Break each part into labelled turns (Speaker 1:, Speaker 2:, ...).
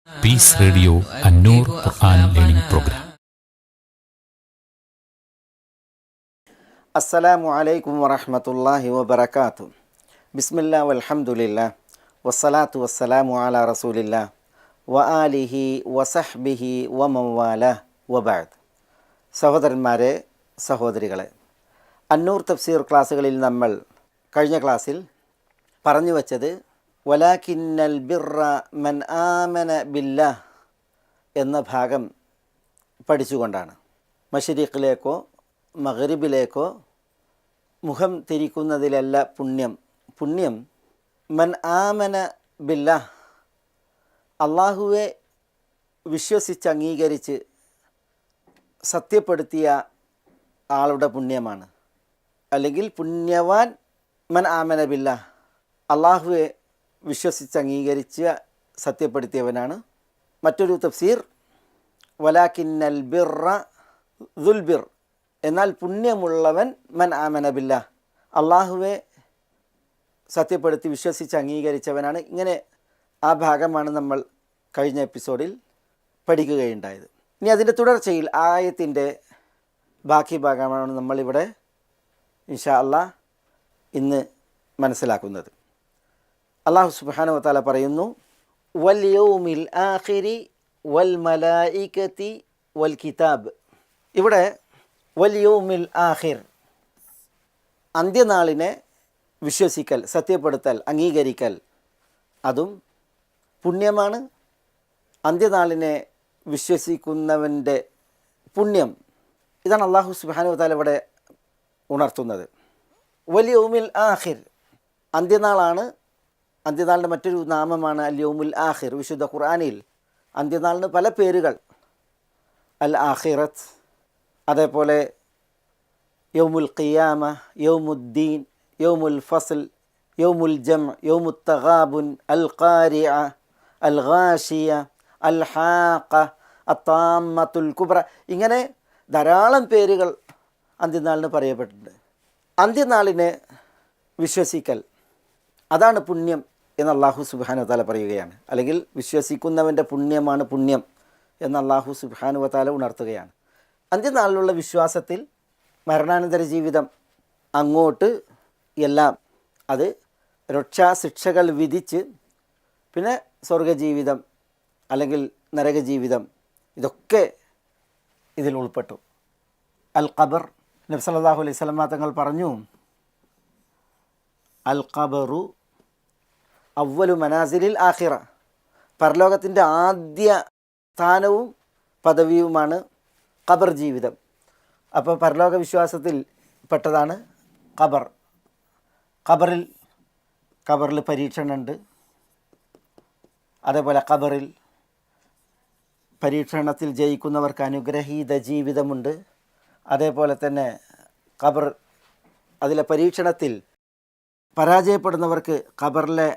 Speaker 1: Piece radio അന്നൂർ ഖുർആൻ learning programme.
Speaker 2: അസ്സലാമു അലൈക്കും വറഹ്മത്തുള്ളാഹി വബറകാതുഹു. ബിസ്മില്ലാ വൽഹംദുലില്ലാ വസ്സലാത്തു വസ്സലാമു അലാ റസൂലില്ലാ വ ആലിഹി വസഹ്ബിഹി വമൻവാലാ വബഅദ്. സഹോദരന്മാരെ, സഹോദരികളെ, അന്നൂർ തഫ്സീർ ക്ലാസ്സുകളിൽ നമ്മൾ കഴിഞ്ഞ ക്ലാസ്സിൽ പറഞ്ഞു വച്ചത് വലാകിന്നൽ ബിർറ മൻ ആമന ബില്ലാഹ് എന്ന ഭാഗം പഠിച്ചുകൊണ്ടാണ്. മശ്രിഖിലേക്കോ മഗ്രിബിലേക്കോ മുഖം തിരിക്കുന്നതിലല്ല പുണ്യം മൻ ആമന ബില്ലാഹ്, അള്ളാഹുവെ വിശ്വസിച്ച് അംഗീകരിച്ച് സത്യപ്പെടുത്തിയ ആളുടെ പുണ്യമാണ്. അല്ലെങ്കിൽ പുണ്യവാൻ മൻ ആമന ബില്ലാഹ്, അള്ളാഹുവെ വിശ്വസിച്ച് അംഗീകരിച്ച് സത്യപ്പെടുത്തിയവനാണ്. മറ്റൊരു തഫ്സീർ വലാകിന്നൽ ബിർറ ദുൽ ബിർ, എന്നാൽ പുണ്യമുള്ളവൻ മൻ ആമന ബില്ലാഹ്, അള്ളാഹുവെ സത്യപ്പെടുത്തി വിശ്വസിച്ച് അംഗീകരിച്ചവനാണ്. ഇങ്ങനെ ആ ഭാഗമാണ് നമ്മൾ കഴിഞ്ഞ എപ്പിസോഡിൽ പഠിക്കുകയുണ്ടായത്. ഇനി അതിൻ്റെ തുടർച്ചയിൽ ആയത്തിൻ്റെ ബാക്കി ഭാഗമാണ് നമ്മളിവിടെ ഇൻഷാ അല്ലാഹ് ഇന്ന് മനസ്സിലാക്കുന്നത്. അല്ലാഹു സുബ്ഹാനഹു വ തആല പറയുന്നു, വൽ യൗമിൽ ആഖിരി വൽ മലായികതി വൽ കിതാബ്. ഇവിടെ വൽ യൗമിൽ ആഖിർ, അന്ത്യനാളിനെ വിശ്വസിക്കൽ, സത്യപ്പെടുത്തൽ, അംഗീകരിക്കൽ, അതും പുണ്യമാണ്. അന്ത്യനാളിനെ വിശ്വസിക്കുന്നവൻ്റെ പുണ്യം, ഇതാണ് അല്ലാഹു സുബ്ഹാനഹു വ തആല ഇവിടെ ഉണർത്തുന്നത്. വൽ യൗമിൽ ആഖിർ, അന്ത്യനാളാണ്. അന്ത്യനാളിൻ്റെ മറ്റൊരു നാമമാണ് അൽ യൗമുൽ ആഖിർ. വിശുദ്ധ ഖുർആനിൽ അന്ത്യനാളിന് പല പേരുകൾ, അൽ ആഖിറത്ത്, അതേപോലെ യൗമുൽ ഖിയാമ, യൗമുദ്ദീൻ, യൗമുൽ ഫസ്ൽ, യൗമുൽ ജംഅ്, യൗമുൽ തഗാബുൻ, അൽ ഖാരിഅ, അൽ ഗാശിയ, അൽ ഹാഖ, അത്താമ്മത്തുൽ കുബ്ര, ഇങ്ങനെ ധാരാളം പേരുകൾ അന്ത്യനാളിന് പറയപ്പെട്ടിട്ടുണ്ട്. അന്ത്യനാളിനെ വിശ്വസിക്കൽ, അതാണ് പുണ്യം എന്ന് അല്ലാഹു സുബ്ഹാനഹു വ തആല പറയുകയാണ്. അല്ലെങ്കിൽ വിശ്വസിക്കുന്നവൻ്റെ പുണ്യമാണ് പുണ്യം എന്ന് അല്ലാഹു സുബ്ഹാനഹു വ തആല ഉണർത്തുകയാണ്. അന്ത്യനാളിലുള്ള വിശ്വാസത്തിൽ മരണാനന്തര ജീവിതം, അങ്ങോട്ട് എല്ലാം, അത് രക്ഷാശിക്ഷകൾ വിധിച്ച് പിന്നെ സ്വർഗജീവിതം അല്ലെങ്കിൽ നരകജീവിതം, ഇതൊക്കെ ഇതിൽ ഉൾപ്പെട്ടു. അൽ ഖബർ, നബി സല്ലല്ലാഹു അലൈഹി വസല്ലം തങ്ങൾ പറഞ്ഞു, അൽ ഖബറു അവ്വലു മനാസിലിൽ ആഖിറ, പരലോകത്തിൻ്റെ ആദ്യ സ്ഥാനവും പദവിയുമാണ് ഖബർ ജീവിതം. അപ്പോൾ പരലോക വിശ്വാസത്തിൽ പെട്ടതാണ് ഖബർ. ഖബറിൽ പരീക്ഷണമുണ്ട്. അതേപോലെ ഖബറിൽ പരീക്ഷണത്തിൽ ജയിക്കുന്നവർക്ക് അനുഗ്രഹീത ജീവിതമുണ്ട്. അതേപോലെ തന്നെ ഖബർ, അതിലെ പരീക്ഷണത്തിൽ പരാജയപ്പെടുന്നവർക്ക് ഖബറിലെ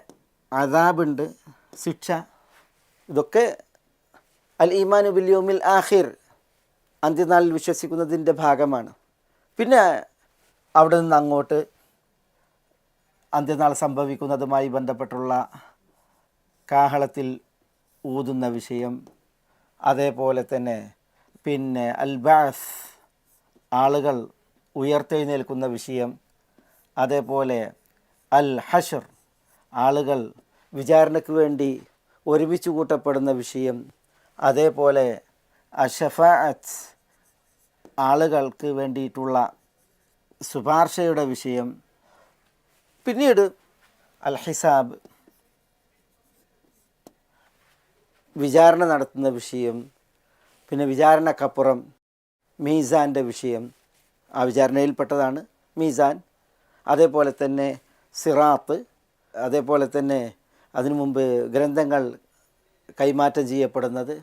Speaker 2: അദാബുണ്ട്, ശിക്ഷ. ഇതൊക്കെ അൽ ഈമാനു ബിൽ യൗമിൽ ആഖിർ, അന്ത്യനാളിൽ വിശ്വസിക്കുന്നതിൻ്റെ ഭാഗമാണ്. പിന്നെ അവിടെ നിന്ന് അങ്ങോട്ട് അന്ത്യനാൾ സംഭവിക്കുന്നതുമായി ബന്ധപ്പെട്ടുള്ള കാഹളത്തിൽ ഊതുന്ന വിഷയം, അതേപോലെ തന്നെ പിന്നെ അൽ ബഅസ്, ആളുകൾ ഉയർത്തെഴുന്നേൽക്കുന്ന വിഷയം, അതേപോലെ അൽ ഹഷർ, ആളുകൾ വിചാരണയ്ക്ക് വേണ്ടി ഒരുമിച്ച് കൂട്ടപ്പെടുന്ന വിഷയം, അതേപോലെ അഷഫാഅത്ത്, ആളുകൾക്ക് വേണ്ടിയിട്ടുള്ള ശുപാർശയുടെ വിഷയം, പിന്നീട് അൽ ഹിസാബ്, വിചാരണ നടത്തുന്ന വിഷയം, പിന്നെ വിചാരണക്കപ്പുറം മീസാൻ്റെ വിഷയം, ആ വിചാരണയിൽപ്പെട്ടതാണ് മീസാൻ. അതേപോലെ തന്നെ സിറാത്ത്, അതേപോലെ തന്നെ അതിനു മുമ്പ് ഗ്രന്ഥങ്ങൾ കൈമാറ്റം ചെയ്യപ്പെടുന്നത്,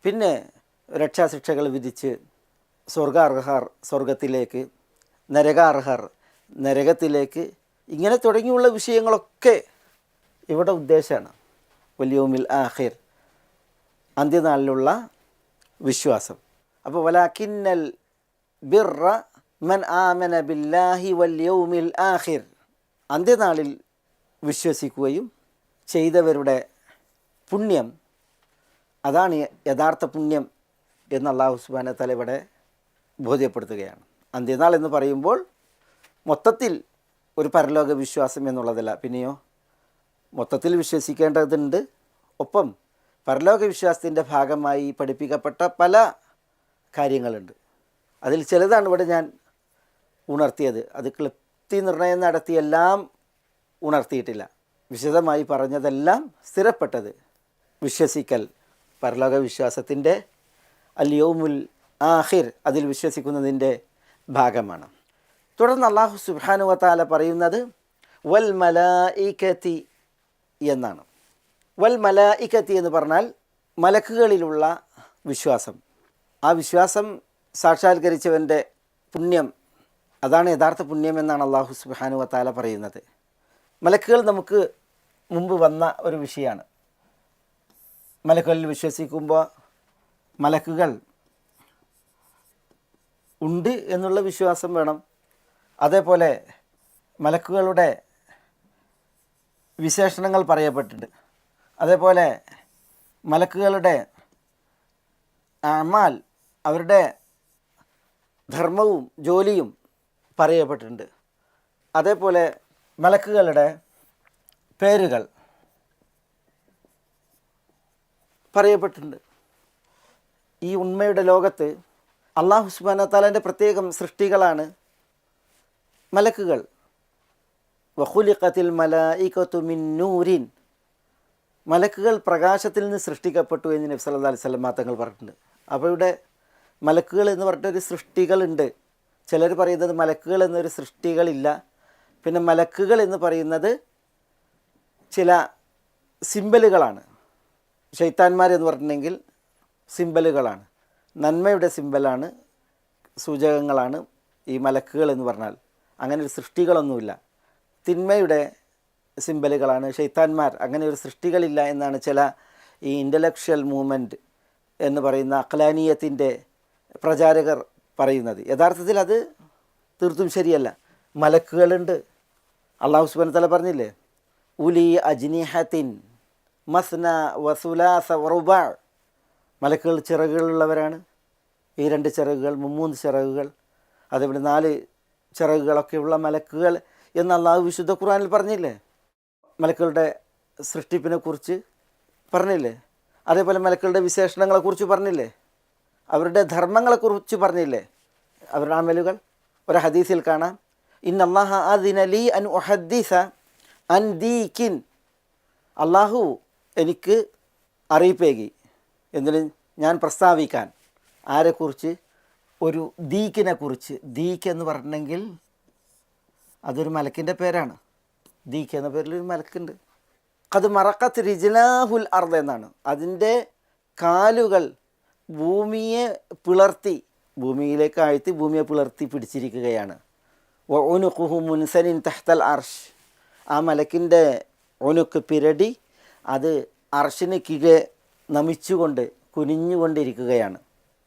Speaker 2: പിന്നെ രക്ഷാശിക്ഷകൾ വിധിച്ച് സ്വർഗാർഹർ സ്വർഗത്തിലേക്ക്, നരകാർഹർ നരകത്തിലേക്ക്, ഇങ്ങനെ തുടങ്ങിയുള്ള വിഷയങ്ങളൊക്കെ ഇവിടെ ഉദ്ദേശമാണ്. വൽ യൗമിൽ ആഖിർ, അന്ത്യനാളിലുള്ള വിശ്വാസം. അപ്പോൾ വലാകിന്നൽ ബിർറ മൻ ആമന ബില്ലാഹി വൽ യൗമിൽ ആഖിർ, അന്ത്യനാളിൽ വിശ്വസിക്കുകയും ചെയ്തവരുടെ പുണ്യം അതാണ് യഥാർത്ഥ പുണ്യം എന്ന് അല്ലാഹു സുബ്ഹാനഹു വ തആല ഇവിടെ ബോധ്യപ്പെടുത്തുകയാണ്. അന്ത്യനാൾ എന്ന് പറയുമ്പോൾ മൊത്തത്തിൽ ഒരു പരലോക വിശ്വാസം എന്നുള്ളതല്ല, പിന്നെയോ മൊത്തത്തിൽ വിശ്വസിക്കേണ്ടതുണ്ട്. ഒപ്പം പരലോക വിശ്വാസത്തിൻ്റെ ഭാഗമായി പഠിപ്പിക്കപ്പെട്ട പല കാര്യങ്ങളുണ്ട്. അതിൽ ചിലതാണ് ഇവിടെ ഞാൻ ഉണർത്തിയത്. അത് ക്ലിപ്തി നിർണയം നടത്തി എല്ലാം ഉണർത്തിയിട്ടില്ല. വിശദമായി പറഞ്ഞതെല്ലാം സ്ഥിരപ്പെട്ടത് വിശ്വസിക്കൽ, പരലോക വിശ്വാസത്തിൻ്റെ അൽ യൗമുൽ ആഖിർ, അതിൽ വിശ്വസിക്കുന്നതിൻ്റെ ഭാഗമാണ്. തുടർന്ന് അല്ലാഹു സുബ്ഹാനഹു വ തആല പറയുന്നത് വൽ മലായികതി എന്നാണ്. വൽ മലായികതി എന്ന് പറഞ്ഞാൽ മലക്കുകളിലുള്ള വിശ്വാസം. ആ വിശ്വാസം സാക്ഷാത്കരിച്ചവൻ്റെ പുണ്യം, അതാണ് യഥാർത്ഥ പുണ്യം എന്നാണ് അല്ലാഹു സുബ്ഹാനഹു വ തആല പറയുന്നത്. മലക്കുകൾ നമുക്ക് മുമ്പ് വന്ന ഒരു വിഷയമാണ്. മലക്കുകളിൽ വിശ്വസിക്കുമ്പോൾ മലക്കുകൾ ഉണ്ട് എന്നുള്ള വിശ്വാസം വേണം. അതേപോലെ മലക്കുകളുടെ വിശേഷണങ്ങൾ പറയപ്പെട്ടിട്ടുണ്ട്. അതേപോലെ മലക്കുകളുടെ അമാൽ, അവരുടെ ധർമ്മവും ജോലിയും പറയപ്പെട്ടിട്ടുണ്ട്. അതേപോലെ മലക്കുകളുടെ പേരുകൾ പറയപ്പെട്ടിട്ടുണ്ട്. ഈ ഉണ്മയുടെ ലോകത്ത് അല്ലാഹു സുബ്ഹാനഹു വ തആലയുടെ പ്രത്യേകം സൃഷ്ടികളാണ് മലക്കുകൾ. വഖുലിഖത്തിൽ മലായികതു മിൻ നൂരിൻ, മലക്കുകൾ പ്രകാശത്തിൽ നിന്ന് സൃഷ്ടിക്കപ്പെട്ടു എന്ന് നബി സല്ലല്ലാഹു അലൈഹി വസല്ലം തങ്ങൾ പറഞ്ഞിട്ടുണ്ട്. അപ്പോൾ ഇവിടെ മലക്കുകൾ എന്ന് പറഞ്ഞിട്ടൊരു സൃഷ്ടികളുണ്ട്. ചിലർ പറയുന്നത് മലക്കുകൾ എന്നൊരു സൃഷ്ടികളില്ല. പിന്നെ മലക്കുകൾ എന്ന് പറയുന്നത് ചില സിമ്പലുകളാണ്. ശൈത്താന്മാരെന്ന് പറഞ്ഞിട്ടുണ്ടെങ്കിൽ സിമ്പലുകളാണ്, നന്മയുടെ സിമ്പലാണ്, സൂചകങ്ങളാണ് ഈ മലക്കുകൾ എന്ന് പറഞ്ഞാൽ. അങ്ങനെ ഒരു സൃഷ്ടികളൊന്നുമില്ല. തിന്മയുടെ സിമ്പലുകളാണ് ശൈത്താന്മാർ. അങ്ങനെ ഒരു സൃഷ്ടികളില്ല എന്നാണ് ചില ഈ ഇൻ്റലക്ച്വൽ മൂവ്മെൻറ്റ് എന്ന് പറയുന്ന അഖ്ലാനീയത്തിൻ്റെ പ്രചാരകർ പറയുന്നത്. യഥാർത്ഥത്തിൽ അത് തീർത്തും ശരിയല്ല. മലക്കുകളുണ്ട്. അല്ലാഹു സുബ്ഹാനഹു വ തആല പറഞ്ഞില്ലേ, ഉലി അജ്നിഹത്തിൻ മസ്ന വസുലാസ വറുബാ, മലക്കുകൾ ചിറകുകളുള്ളവരാണ്. ഈ 2 ചിറകുകൾ, 3 ചിറകുകൾ, അതേപോലെ 4 ചിറകുകളൊക്കെയുള്ള മലക്കുകൾ എന്ന് അല്ലാഹു വിശുദ്ധ ഖുർആനിൽ പറഞ്ഞില്ലേ. മലക്കുകളുടെ സൃഷ്ടിപ്പിനെക്കുറിച്ച് പറഞ്ഞില്ലേ. അതേപോലെ മലക്കുകളുടെ വിശേഷണങ്ങളെക്കുറിച്ച് പറഞ്ഞില്ലേ. അവരുടെ ധർമ്മങ്ങളെക്കുറിച്ച് പറഞ്ഞില്ലേ, അവരുടെ അമലുകൾ. ഒരു ഹദീസിൽ കാണാം, ഇന്നല്ലാഹ അദിന ലീ അൻ ഉഹദ്ദിസ അൻ ദീകിൻ, അള്ളാഹു എനിക്ക് അറിയിപ്പേകി എന്തിന്, ഞാൻ പ്രസ്താവിക്കാൻ. ആരെക്കുറിച്ച്? ഒരു ദീക്കിനെ കുറിച്ച്. ദീക്ക് എന്ന് പറഞ്ഞിട്ടുണ്ടെങ്കിൽ അതൊരു മലക്കിൻ്റെ പേരാണ്. ദീക്ക് എന്ന പേരിലൊരു മലക്കുണ്ട്. അത് മറക്കത്ത് റിജ്ലാഹുൽ അർദ് എന്നാണ്. അതിൻ്റെ കാലുകൾ ഭൂമിയെ പിളർത്തി, ഭൂമിയിലേക്ക് ആഴ്ത്തി ഭൂമിയെ പിളർത്തി പിടിച്ചിരിക്കുകയാണ്. ഒനുഖുഹു മുൻസനിൻ തഹ്തൽ അർഷ്, ആ മലക്കിൻ്റെ ഒനുക്ക് പിരടി അത് അർഷിന് കീഴെ നമിച്ചുകൊണ്ട് കുനിഞ്ഞുകൊണ്ടിരിക്കുകയാണ്.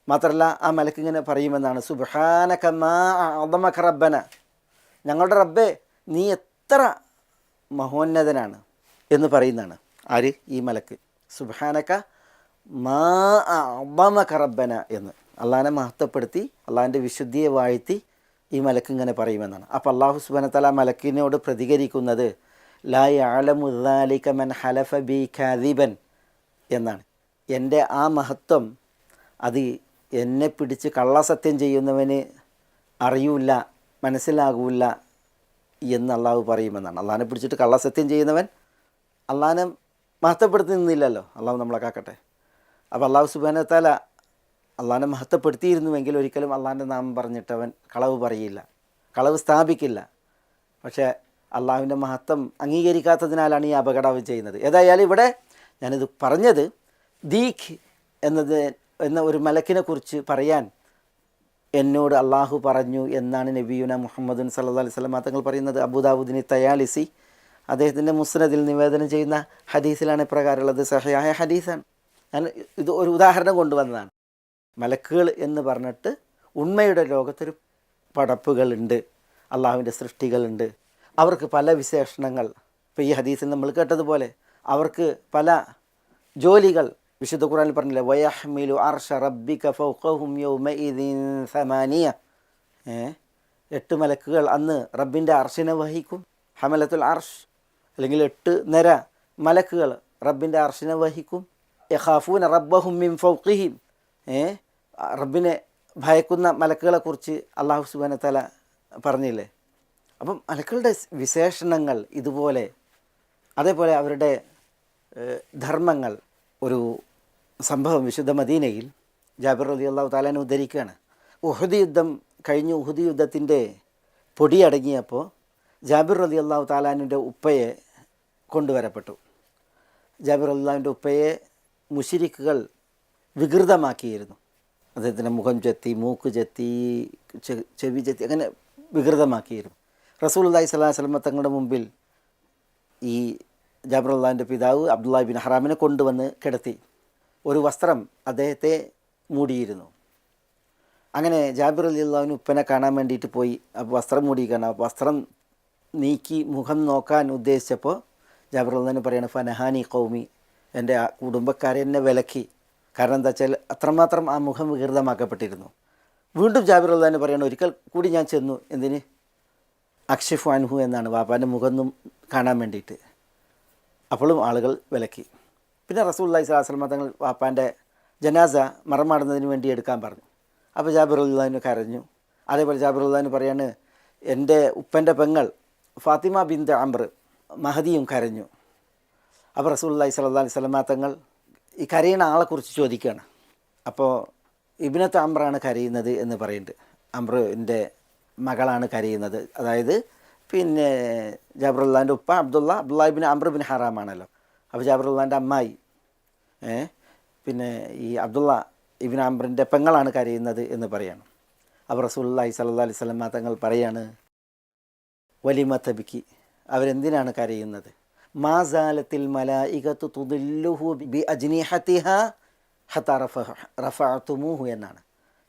Speaker 2: മാത്രമല്ല ആ മലക്കിങ്ങനെ പറയുമെന്നാണ്, സുബ്ഹാനക മാ അഅ്ദമക റബ്ബന, ഞങ്ങളുടെ റബ്ബേ നീ എത്ര മഹോന്നതനാണ് എന്ന് പറയുന്നതാണ്. ആര്? ഈ മലക്ക്. സുബ്ഹാനക മാ അഅ്ദമക റബ്ബന എന്ന് അള്ളാഹിനെ മഹത്വപ്പെടുത്തി, അള്ളാഹിൻ്റെ വിശുദ്ധിയെ വാഴ്ത്തി ഈ മലക്ക് ഇങ്ങനെ പറയുമെന്നാണ്. അപ്പോൾ അല്ലാഹു സുബ്ഹാനഹു വ തആല മലക്കിനോട് പ്രതികരിക്കുന്നത് ലാ യഅലമു ദാലിക മൻ ഹലഫ ബി കാദിബൻ എന്നാണ്. എൻ്റെ ആ മഹത്വം അത് എന്നെ പിടിച്ച് കള്ളസത്യം ചെയ്യുന്നവന് അറിയൂല, മനസ്സിലാകൂല എന്ന് അള്ളാഹു പറയുമെന്നാണ്. അള്ളാഹിനെ പിടിച്ചിട്ട് കള്ളസത്യം ചെയ്യുന്നവൻ അള്ളാഹിനെ മഹത്വപ്പെടുത്തി നിന്നില്ലല്ലോ. അള്ളാഹു നമ്മളെ കാക്കട്ടെ. അപ്പോൾ അല്ലാഹു സുബ്ഹാനഹു വ തആല അള്ളാഹിനെ മഹത്വപ്പെടുത്തിയിരുന്നുവെങ്കിൽ ഒരിക്കലും അള്ളാഹിൻ്റെ നാമം പറഞ്ഞിട്ടവൻ കളവ് പറയില്ല, കളവ് സ്ഥാപിക്കില്ല. പക്ഷേ അള്ളാഹുവിൻ്റെ മഹത്വം അംഗീകരിക്കാത്തതിനാലാണ് ഈ അപകടം ചെയ്യുന്നത്. ഏതായാലും ഇവിടെ ഞാനിത് പറഞ്ഞത് ദീഖ് എന്ന ഒരു മലക്കിനെ കുറിച്ച് പറയാൻ എന്നോട് അള്ളാഹു പറഞ്ഞു എന്നാണ് നബിയുന മുഹമ്മദുൻ സല്ലല്ലാഹു അലൈഹി വസല്ലം തങ്ങൾ പറയുന്നത്. അബൂദാവൂദിന് തയാലിസി അദ്ദേഹത്തിൻ്റെ മുസ്നദിൽ നിവേദനം ചെയ്യുന്ന ഹദീസിലാണ് ഇപ്രകാരമുള്ളത്. സഹിഹായ ഹദീസാണ്. ഞാൻ ഇത് ഒരു ഉദാഹരണം കൊണ്ടുവന്നതാണ്. മലക്കുകൾ എന്ന് പറഞ്ഞിട്ട് ഉണ്മയുടെ ലോകത്തൊരു പടപ്പുകളുണ്ട്, അള്ളാഹുവിൻ്റെ സൃഷ്ടികളുണ്ട്. അവർക്ക് പല വിശേഷണങ്ങൾ, ഇപ്പോൾ ഈ ഹദീസിൽ നമ്മൾ കേട്ടതുപോലെ അവർക്ക് പല ജോലികൾ വിശുദ്ധ ഖുർആനിൽ പറഞ്ഞില്ലേ, വയഹ്മിലു അർഷ റബ്ബിക ഫൗഖഹും യൗമഇദിൻ സമാനിയ. 8 മലക്കുകൾ അന്ന് റബ്ബിൻ്റെ അർഷിനെ വഹിക്കും. ഹമലത്തുൽ അർഷ് അല്ലെങ്കിൽ 8 നിര മലക്കുകൾ റബ്ബിൻ്റെ അർഷിനെ വഹിക്കും. യഖാഫൂന റബ്ബഹും മിൻ ഫൗഖിഹിം. റബ്ബിനെ ഭയക്കുന്ന മലക്കുകളെക്കുറിച്ച് അല്ലാഹു സുബ്ഹാനഹു വ തആല പറഞ്ഞില്ലേ. അപ്പം മലക്കുകളുടെ വിശേഷണങ്ങൾ ഇതുപോലെ, അതേപോലെ അവരുടെ ധർമ്മങ്ങൾ. ഒരു സംഭവം വിശുദ്ധ മദീനയിൽ ജാബിർ റളിയല്ലാഹു തആല ഉദ്ധരിക്കുകയാണ്. ഉഹദ് യുദ്ധം കഴിഞ്ഞ് ഉഹദ് യുദ്ധത്തിൻ്റെ പൊടിയടങ്ങിയപ്പോൾ ജാബിർ റളിയല്ലാഹു തആലാൻ്റെ ഉപ്പയെ കൊണ്ടുവരപ്പെട്ടു. ജാബിർ റളിയല്ലാഹുവിൻ്റെ ഉപ്പയെ മുശ്രിക്കുകൾ വികൃതമാക്കിയിരുന്നു. അദ്ദേഹത്തിൻ്റെ മുഖം ചെത്തി, മൂക്ക് ചെത്തി, ചെവി ചെത്തി, അങ്ങനെ വികൃതമാക്കിയിരുന്നു. റസൂലുള്ളാഹി സ്വല്ലല്ലാഹു അലൈഹി വസല്ലം തങ്ങളുടെ മുമ്പിൽ ഈ ജാബിർ റളിയല്ലാഹുവിൻ്റെ പിതാവ് അബ്ദുല്ലാഹി ബിൻ ഹറാമിനെ കൊണ്ടുവന്ന് കിടത്തി. ഒരു വസ്ത്രം അദ്ദേഹത്തെ മൂടിയിരുന്നു. അങ്ങനെ ജാബിർ റളിയല്ലാഹുവിന് ഉപ്പനെ കാണാൻ വേണ്ടിയിട്ട് പോയി. അപ്പോൾ വസ്ത്രം മൂടിയിരിക്കണം. വസ്ത്രം നീക്കി മുഖം നോക്കാൻ ഉദ്ദേശിച്ചപ്പോൾ ജാബിർ റളിയല്ലാഹു പറയാണ്, ഫനഹാനി ഖൗമി, എൻ്റെ കുടുംബക്കാരെ എന്നെ വിലക്കി. കാരണം എന്താ വെച്ചാൽ അത്രമാത്രം ആ മുഖം വികൃതമാക്കപ്പെട്ടിരുന്നു. വീണ്ടും ജാബിർ റളിയല്ലാഹു പറയാണ്, ഒരിക്കൽ കൂടി ഞാൻ ചെന്നു. എന്തിന്? അക്ഷിഫു അൻഹു എന്നാണ്, വാപ്പാൻ്റെ മുഖമൊന്നും കാണാൻ വേണ്ടിയിട്ട്. അപ്പോഴും ആളുകൾ വിലക്കി. പിന്നെ റസൂലുള്ളാഹി സ്വല്ലല്ലാഹു അലൈഹി വസല്ലം തങ്ങൾ വാപ്പാൻ്റെ ജനാസ മറമാടുന്നതിന് വേണ്ടി എടുക്കാൻ പറഞ്ഞു. അപ്പോൾ ജാബിർ റളിയല്ലാഹു കരഞ്ഞു. അതേപോലെ ജാബിർ റളിയല്ലാഹു പറയാണ്, എൻ്റെ ഉപ്പൻ്റെ പെങ്ങൾ ഫാത്തിമ ബിൻത് അംർ മഹദിയും കരഞ്ഞു. അപ്പോൾ റസൂലുള്ളാഹി സ്വല്ലല്ലാഹു അലൈഹി വസല്ലം തങ്ങൾ ഈ കരയുന്ന ആളെക്കുറിച്ച് ചോദിക്കുകയാണ്. അപ്പോൾ ഇബ്നത്ത് അംറാണ് കരയുന്നത് എന്ന് പറയുന്നുണ്ട്. അംറിൻ്റെ മകളാണ് കരയുന്നത്. അതായത് പിന്നെ ജാബിർ റളിയല്ലാഹുവിൻ്റെ ഉപ്പ അബ്ദുല്ലാഹി ബിൻ അംർ ബിൻ ഹറാമാണല്ലോ. അപ്പോൾ ജാബിർ റളിയല്ലാഹുവിൻ്റെ അമ്മായി പിന്നെ ഈ അബ്ദുള്ള ഇബ്ൻ അംറിൻ്റെ പെങ്ങളാണ് കരയുന്നത് എന്ന് പറയാണ്. അപ്പോൾ റസൂലുള്ളാഹി സ്വല്ലല്ലാഹു അലൈഹി വസല്ലം തങ്ങൾ പറയാണ്, വലിമ തബ്കി, അവരെന്തിനാണ് കരയുന്നത്? മാസാലത്തിൽ മലായികത്തു തുദില്ലുഹു ബി അജ്നിഹതിഹാ ഹത്താ റഫഅതുമൂഹു എന്നാണ്.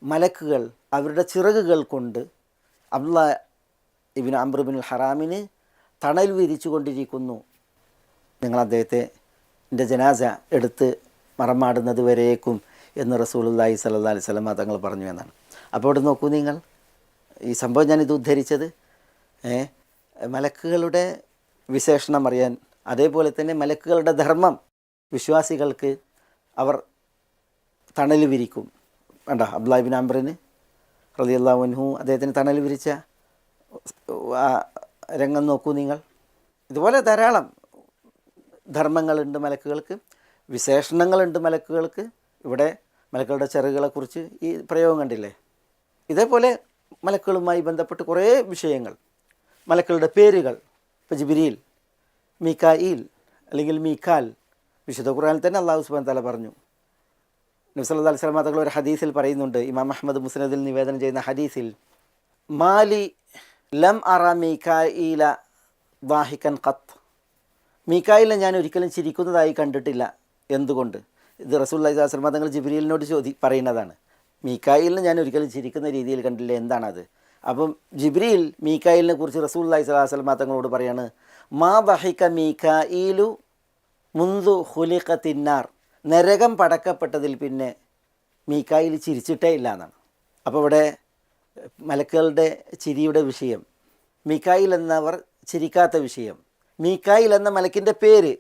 Speaker 2: മലക്കുകൾ അവരുടെ ചിറകുകൾ കൊണ്ട് അബ്ദുല്ലാ ഇബ്ൻ അംർ ബിൻ ഹറാമിന് തണൽ വിരിച്ചു കൊണ്ടിരിക്കുന്നു. നിങ്ങൾ അദ്ദേഹത്തെ എൻ്റെ ജനാസ എടുത്ത് മറമാടുന്നത് വരേക്കും എന്ന് റസൂലുള്ളാഹി സ്വല്ലല്ലാഹു അലൈഹി വസല്ലം തങ്ങൾ പറഞ്ഞു എന്നാണ്. അപ്പോൾ ഇവിടെ നോക്കൂ നിങ്ങൾ, ഈ സംഭവം ഞാനിത് ഉദ്ധരിച്ചത് മലക്കുകളുടെ വിശേഷണം അറിയാൻ, അതേപോലെ തന്നെ മലക്കുകളുടെ ധർമ്മം വിശ്വാസികൾക്ക് അവർ തണൽ വിരിക്കും. വേണ്ട, അബ്ദുല്ലാഹി ബിൻ അംറിന് റളിയല്ലാഹു അൻഹു അദ്ദേഹത്തിന് തണൽ വിരിച്ച ആ രംഗം നോക്കൂ നിങ്ങൾ. ഇതുപോലെ ധാരാളം ധർമ്മങ്ങളുണ്ട് മലക്കുകൾക്ക്, വിശേഷണങ്ങളുണ്ട് മലക്കുകൾക്ക്. ഇവിടെ മലക്കുകളുടെ ചിറകുകളെക്കുറിച്ച് ഈ പ്രയോഗം കണ്ടില്ലേ. ഇതേപോലെ മലക്കുകളുമായി ബന്ധപ്പെട്ട് കുറേ വിഷയങ്ങൾ, മലക്കുകളുടെ പേരുകൾ. ഇപ്പോൾ ജിബ്രീൽ, മീകായിൽ അല്ലെങ്കിൽ മീക്കാൽ, വിശുദ്ധ ഖുർആനിൽ തന്നെ അല്ലാഹു സുബ്ഹാനഹു വ തആല പറഞ്ഞു. നബി സല്ലല്ലാഹു അലൈഹി വസല്ലം തങ്ങൾ ഒരു ഹദീസിൽ പറയുന്നുണ്ട്, ഇമാം അഹ്മദ് മുസ്നദിൽ നിവേദനം ചെയ്യുന്ന ഹദീസിൽ, മാലി ലം അറ മീകായില ദാഹിക്കൻ ഖത്ത്, മീകായിലിനെ ഞാൻ ഒരിക്കലും ചിരിക്കുന്നതായി കണ്ടിട്ടില്ല. എന്തുകൊണ്ട്? ഇത് റസൂലുള്ളാഹി സ്വല്ലല്ലാഹു അലൈഹി വസല്ലം തങ്ങൾ ജിബ്രീലിനോട് പറയുന്നതാണ്. മീകായിലിനെ ഞാൻ ഒരിക്കലും ചിരിക്കുന്ന രീതിയിൽ കണ്ടില്ല, എന്താണത്? അപ്പം ജിബ്രീൽ മീകായിലിനെ കുറിച്ച് റസൂലുള്ളാഹി സ്വല്ലല്ലാഹു അലൈഹി വസല്ലം തങ്ങളോട് പറയാണ്, മാ ദഹിക മീകായിലു മുൻദു ഖുലിഖത്തിന്നാർ, നരകം പടക്കപ്പെട്ടതിൽ പിന്നെ മീകായിൽ ചിരിച്ചിട്ടേ ഇല്ല എന്നാണ്. അപ്പോൾ ഇവിടെ മലക്കുകളുടെ ചിരിയുടെ വിഷയം, മീകായിൽ എന്നവർ ചിരിക്കാത്ത വിഷയം, മീകായിൽ എന്ന മലക്കിൻ്റെ പേര്.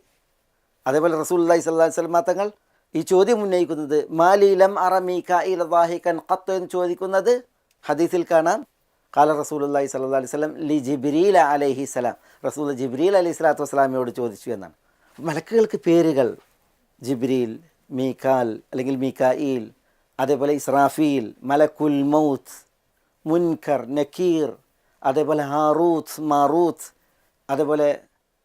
Speaker 2: അതേപോലെ റസൂലുള്ളാഹി സ്വല്ലല്ലാഹു അലൈഹി വസല്ലം തങ്ങൾ ഈ ചോദ്യം ഉന്നയിക്കുന്നത്, മാലി ലം അറ മീകായിൽ ദാഹികൻ ഖത്ത് എന്ന് ചോദിക്കുന്നത് ഹദീസിൽ കാണാം. ഖാല റസൂലുള്ളാഹി സ്വല്ലല്ലാഹു അലൈഹി വസല്ലം ലി ജിബ്രീൽ അലൈഹി സ്വലാം, റസൂൽ ജിബ്രീൽ അലൈഹി സ്വലാത്തു വസ്സലാമിയോട് ചോദിച്ചു എന്നാണ്. മലക്കുകൾക്ക് പേരുകൾ, ജിബ്രീൽ, മീകാൽ അല്ലെങ്കിൽ മീകായിൽ, അതേപോലെ ഇസ്രാഫീൽ, മലക്കുൽ മൗത്ത്, മുൻകർ, നക്കീർ, അതേപോലെ ഹാറൂത്ത്, മാറൂത്ത്, അതേപോലെ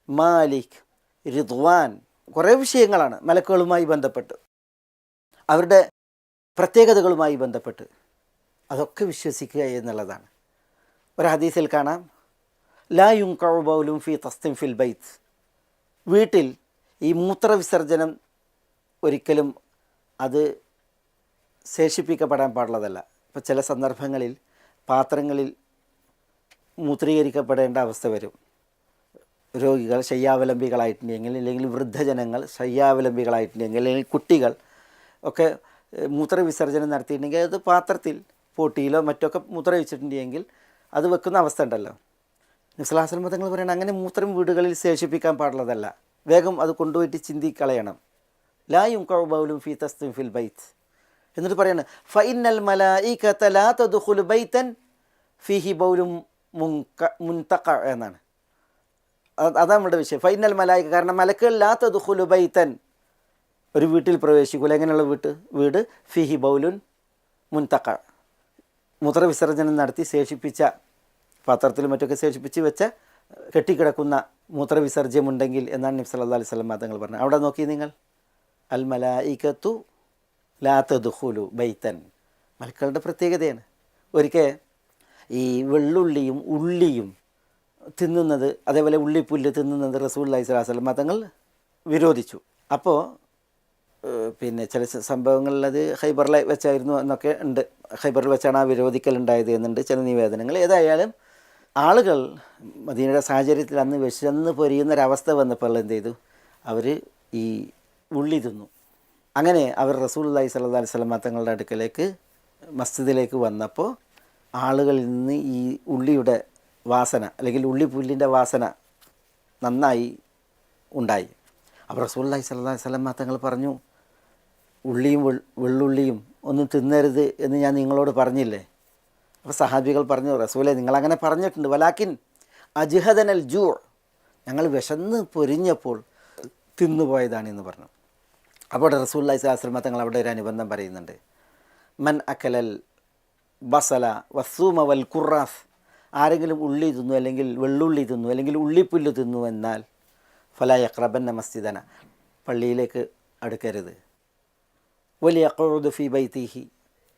Speaker 2: മാലിക്, റിദ്വാൻ, കുറേ വിഷയങ്ങളാണ് മലക്കുകളുമായി ബന്ധപ്പെട്ട്, അവരുടെ പ്രത്യേകതകളുമായി ബന്ധപ്പെട്ട്. അതൊക്കെ വിശ്വസിക്കുക എന്നുള്ളതാണ്. ഒരു ഹദീസിൽ കാണാം, ലാ യുൻഖഉ ബൗലുൻ ഫീ തസ്തിൻ ഫിൽ ബൈത്ത്, വീട്ടിൽ ഈ മൂത്രവിസർജനം ഒരിക്കലും അത് ശേഷിപ്പിക്കപ്പെടാൻ പാടുള്ളതല്ല. ഇപ്പോൾ ചില സന്ദർഭങ്ങളിൽ പാത്രങ്ങളിൽ മൂത്രീകരിക്കപ്പെടേണ്ട അവസ്ഥ വരും. രോഗികൾ ശയ്യാവലംബികളായിട്ടുണ്ടെങ്കിൽ, അല്ലെങ്കിൽ വൃദ്ധജനങ്ങൾ ശയ്യാവലംബികളായിട്ടുണ്ടെങ്കിൽ, അല്ലെങ്കിൽ കുട്ടികൾ ഒക്കെ മൂത്രവിസർജനം നടത്തിയിട്ടുണ്ടെങ്കിൽ അത് പാത്രത്തിൽ പോട്ടിയിലോ മറ്റൊക്കെ മൂത്രമൊഴിച്ചിട്ടുണ്ടെങ്കിൽ അത് വെക്കുന്ന അവസ്ഥ ഉണ്ടല്ലോ. നബി സല്ലല്ലാഹു അലൈഹി വസല്ലം തങ്ങൾ പറയുന്നത് അങ്ങനെ മൂത്രം വീടുകളിൽ ശേഷിപ്പിക്കാൻ പാടുള്ളതല്ല, വേഗം അത് കൊണ്ടുപോയിട്ട് ചിന്തിക്കളയണം. ലാ യുൻഖഉ ബൗലുൻ ഫീ തസ്തിൻ ഫിൽ ബൈത്ത്. എന്നിട്ട് പറയാണ് ഫഇന്നൽ മലായികത ലാ തദ്ഖുലു ബൈതൻ ഫീഹി ബൗലും മുൻതഖ എന്നാണ്. അതാണ് നമ്മുടെ വിഷയം. ഫൈനൽ മലായിക, കാരണം മലക്കുകൾ ലാ തദ്ഖുലു ബൈതൻ, ഒരു വീട്ടിൽ പ്രവേശിക്കൂല. എങ്ങനെയുള്ള വീട് ഫിഹി ബൗലുൻ മുൻതഖ, മൂത്രവിസർജനം നടത്തി ശേഷിപ്പിച്ച പാത്രത്തിലും മറ്റൊക്കെ ശേഷിപ്പിച്ച് വെച്ച കെട്ടിക്കിടക്കുന്ന മൂത്രവിസർജ്യമുണ്ടെങ്കിൽ എന്നാണ് നബി സല്ലല്ലാഹു അലൈഹി വസല്ലം തങ്ങൾ പറഞ്ഞത്. അവിടെ നോക്കി നിങ്ങൾ, അൽ മലായികത്തു ലാ തദ്ഖുലു ബൈതൻ, മലക്കുകളുടെ പ്രത്യേകതയാണ്. ഒരിക്കൽ ഈ വെള്ളുള്ളിയും ഉള്ളിയും തിന്നുന്നത്, അതേപോലെ ഉള്ളിപ്പുല്ല് തിന്നുന്നത് റസൂലുള്ളാഹി സ്വല്ലല്ലാഹു അലൈഹി വസല്ലം തങ്ങൾ വിരോധിച്ചു. അപ്പോൾ പിന്നെ ചില സംഭവങ്ങളിൽ അത് ഖൈബറിൽ വെച്ചായിരുന്നു എന്നൊക്കെ ഉണ്ട്. ഖൈബറിൽ വെച്ചാണ് ആ വിരോധിക്കലുണ്ടായത് എന്നുണ്ട് ചില നിവേദനങ്ങൾ. ഏതായാലും ആളുകൾ മദീനയുടെ സാഹചര്യത്തിൽ അന്ന് വിശന്ന് പൊരിയുന്നൊരവസ്ഥ വന്നപ്പോൾ എന്ത് ചെയ്തു, അവർ ഈ ഉള്ളി തിന്നു. അങ്ങനെ അവർ റസൂലുള്ളാഹി സ്വല്ലല്ലാഹു അലൈഹി വസല്ലം തങ്ങളുടെ അടുക്കലേക്ക് മസ്ജിദിലേക്ക് വന്നപ്പോൾ ആളുകളിൽ നിന്ന് ഈ ഉള്ളിയുടെ വാസന അല്ലെങ്കിൽ ഉള്ളിപ്പുല്ലിൻ്റെ വാസന നന്നായി ഉണ്ടായി. അപ്പോൾ റസൂലുള്ളാഹി സ്വല്ലല്ലാഹു അലൈഹി വസല്ലം തങ്ങൾ പറഞ്ഞു, ഉള്ളിയും വെള്ളുള്ളിയും ഒന്നും തിന്നരുത് എന്ന് ഞാൻ നിങ്ങളോട് പറഞ്ഞില്ലേ? അപ്പോൾ സഹാബികൾ പറഞ്ഞു, റസൂലെ നിങ്ങളങ്ങനെ പറഞ്ഞിട്ടുണ്ട്, വലാക്കിൻ അജ്ഹദനൽ ജൂ, ഞങ്ങൾ വിശന്ന് പൊരിഞ്ഞപ്പോൾ തിന്നുപോയതാണെന്ന് പറഞ്ഞു. അപ്പോൾ റസൂലുള്ളാഹി സ്വല്ലല്ലാഹു അലൈഹി വസല്ലം തങ്ങൾ അവിടെ ഒരു അനുബന്ധം പറയുന്നുണ്ട്, മൻ അക്കലൽ ബസല വസ്സൂമ വൽ ഖുറാസ്, ആരെങ്കിലും ഉള്ളി തിന്നു അല്ലെങ്കിൽ വെള്ളുള്ളി തിന്നു അല്ലെങ്കിൽ ഉള്ളിപ്പുല്ല് തിന്നു എന്നാൽ ഫലാ യഖ്റബന്ന മസ്ജിദന, പള്ളിയിലേക്ക് അടുക്കരുത്. വലിയ യഖ്ഉദു ഫീ ബൈതിഹി,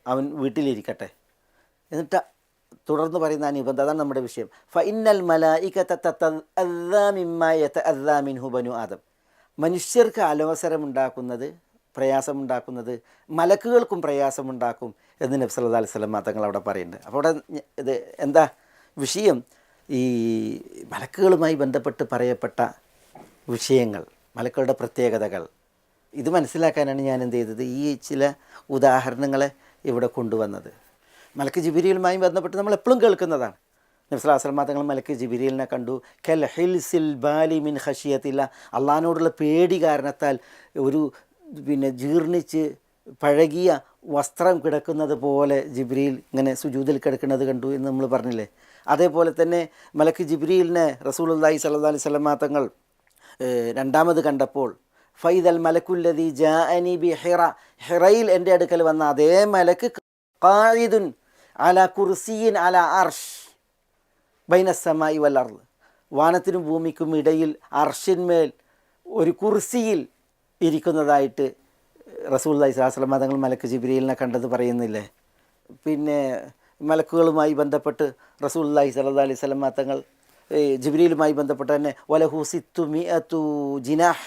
Speaker 2: അവൻ വീട്ടിലിരിക്കട്ടെ. എന്നിട്ട് തുടർന്ന് പറയുന്ന നിബന്ധന, അതാണ് നമ്മുടെ വിഷയം. ഫഇന്നൽ മലായികത തതഅദ്ദാ മിമ്മാ യതഅദ്ദാ മിൻഹു ബനു ആദം, മനുഷ്യർക്ക് അലോസരമുണ്ടാക്കുന്നത്, പ്രയാസമുണ്ടാക്കുന്നത് മലക്കുകൾക്കും പ്രയാസമുണ്ടാക്കും എന്ന് നബി സല്ലല്ലാഹു അലൈഹി വസല്ലം തങ്ങൾ അവിടെ പറയുന്നുണ്ട്. അപ്പോൾ അവിടെ ഇത് എന്താ വിഷയം? ഈ മലക്കുകളുമായി ബന്ധപ്പെട്ട് പറയപ്പെട്ട വിഷയങ്ങൾ, മലക്കുകളുടെ പ്രത്യേകതകൾ, ഇത് മനസ്സിലാക്കാനാണ് ഞാൻ എന്ത് ചെയ്തത്, ഈ ചില ഉദാഹരണങ്ങളെ ഇവിടെ കൊണ്ടുവന്നത്. മലക്ക് ജിബ്രീലുമായി ബന്ധപ്പെട്ട് നമ്മൾ എപ്പോഴും കേൾക്കുന്നതാണ്. നബി സല്ലല്ലാഹു അലൈഹി വസല്ലം തങ്ങൾ മലക്ക് ജിബ്രീലിനെ കണ്ടു, കൽ ഹിൽസിൽ ബാലി മിൻ ഖശിയത്തില്ല, അള്ളാഹിനോടുള്ള പേടി കാരണത്താൽ ഒരു ജീർണിച്ച് പഴകിയ വസ്ത്രം കിടക്കുന്നത് പോലെ ജിബ്രീൽ ഇങ്ങനെ സുജൂദിൽ കിടക്കുന്നത് കണ്ടു എന്ന് നമ്മൾ പറഞ്ഞില്ലേ. അതേപോലെ തന്നെ മലക്ക് ജിബ്രീലിനെ റസൂലുള്ളാഹി സ്വല്ലല്ലാഹു അലൈഹി വസല്ലം തങ്ങൾ രണ്ടാമത് കണ്ടപ്പോൾ ഫൈദൽ മലക്കുല്ലദീ ജാഅനി ബി ഹിറ, ഹിറയിൽ എൻ്റെ അടുക്കൽ വന്ന അതേ മലക്ക് ഖായിദുൻ അലാ കുർസിയിൻ അലാ അർഷ് ബൈനസ്സമായി വൽ അർള്, വാനത്തിനും ഭൂമിക്കും ഇടയിൽ അർഷിന്മേൽ ഒരു കുർസിയിൽ ഇരിക്കുന്നതായിട്ട് റസൂലുള്ളാഹി സ്വല്ലല്ലാഹു അലൈഹി വസല്ലം തങ്ങൾ മലക്ക് ജിബ്രീലിനെ കണ്ടത് പറയുന്നില്ലേ. പിന്നെ മലക്കുകളുമായി ബന്ധപ്പെട്ട് റസൂലുള്ളാഹി സ്വല്ലല്ലാഹു അലൈഹി വസല്ലം തങ്ങൾ ജിബ്രീലുമായി ബന്ധപ്പെട്ട് തന്നെ വലഹു സിത്തു മിഅതു ജിനാഹ്,